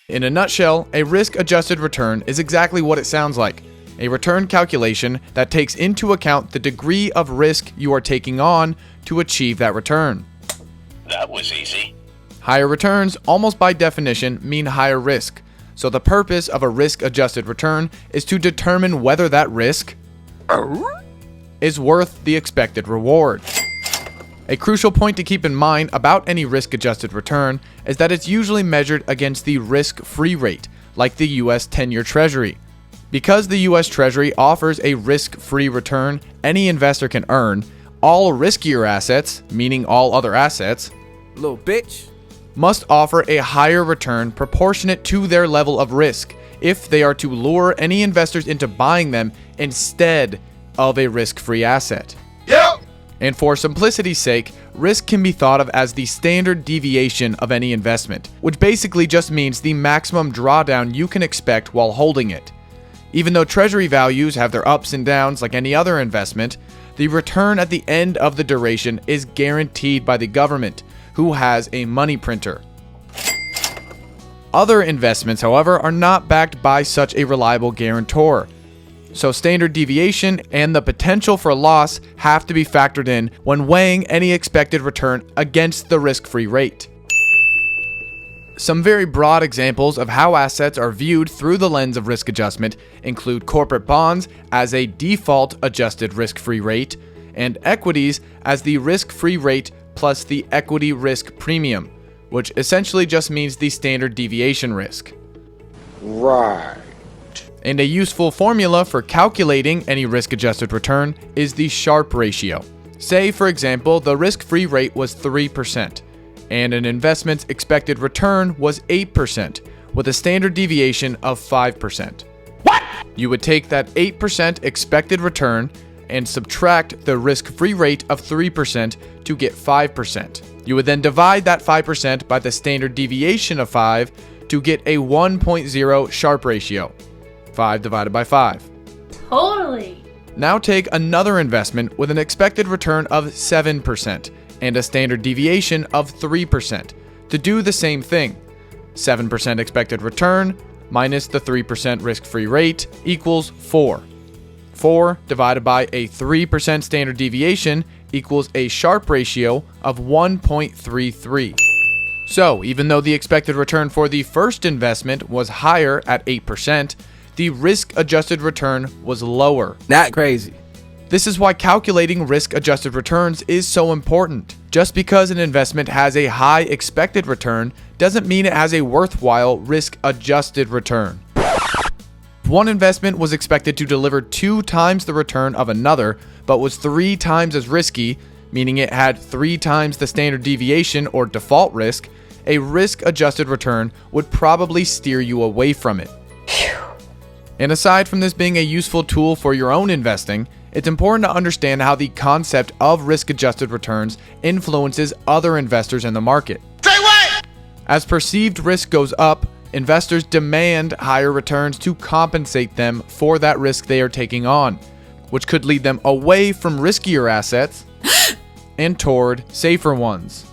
In a nutshell, a risk-adjusted return is exactly what it sounds like. A return calculation that takes into account the degree of risk you are taking on to achieve that return. That was easy. Higher returns, almost by definition, mean higher risk. So the purpose of a risk-adjusted return is to determine whether that risk is worth the expected reward. A crucial point to keep in mind about any risk-adjusted return is that it's usually measured against the risk-free rate, like the US 10-year Treasury. Because the US Treasury offers a risk-free return any investor can earn, all riskier assets, meaning all other assets, little bitch, must offer a higher return proportionate to their level of risk if they are to lure any investors into buying them instead of a risk-free asset. Yep. And for simplicity's sake, risk can be thought of as the standard deviation of any investment, which basically just means the maximum drawdown you can expect while holding it. Even though treasury values have their ups and downs like any other investment, the return at the end of the duration is guaranteed by the government, who has a money printer. Other investments, however, are not backed by such a reliable guarantor. So standard deviation and the potential for loss have to be factored in when weighing any expected return against the risk-free rate. Some very broad examples of how assets are viewed through the lens of risk adjustment include corporate bonds as a default adjusted risk-free rate, and equities as the risk-free rate plus the equity risk premium, which essentially just means the standard deviation risk. Right. And a useful formula for calculating any risk-adjusted return is the Sharpe ratio. Say, for example, the risk-free rate was 3%, and an investment's expected return was 8%, with a standard deviation of 5%. What? You would take that 8% expected return and subtract the risk-free rate of 3% to get 5%. You would then divide that 5% by the standard deviation of 5 to get a 1.0 Sharpe ratio. 5 divided by 5. Totally. Now take another investment with an expected return of 7% and a standard deviation of 3% to do the same thing. 7% expected return minus the 3% risk-free rate equals 4. 4 divided by a 3% standard deviation equals a Sharpe ratio of 1.33. So, even though the expected return for the first investment was higher at 8%, the risk-adjusted return was lower. not crazy. This is why calculating risk-adjusted returns is so important. Just because an investment has a high expected return doesn't mean it has a worthwhile risk-adjusted return. One investment was expected to deliver 2 times the return of another, but was 3 times as risky, meaning it had 3 times the standard deviation or default risk. A risk-adjusted return would probably steer you away from it. And aside from this being a useful tool for your own investing, it's important to understand how the concept of risk-adjusted returns influences other investors in the market. Say what? As perceived risk goes up, investors demand higher returns to compensate them for that risk they are taking on, which could lead them away from riskier assets and toward safer ones.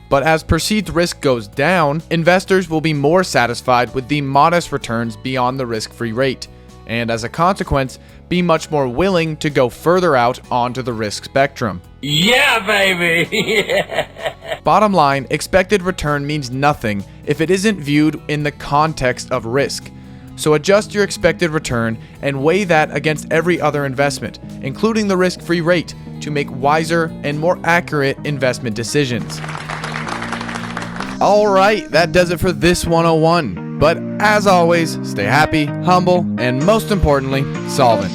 But as perceived risk goes down, investors will be more satisfied with the modest returns beyond the risk-free rate, and as a consequence, be much more willing to go further out onto the risk spectrum. Yeah, baby. Bottom line, expected return means nothing if it isn't viewed in the context of risk. So adjust your expected return and weigh that against every other investment, including the risk-free rate, to make wiser and more accurate investment decisions. Alright, that does it for this 101. But as always, stay happy, humble, and most importantly, solvent.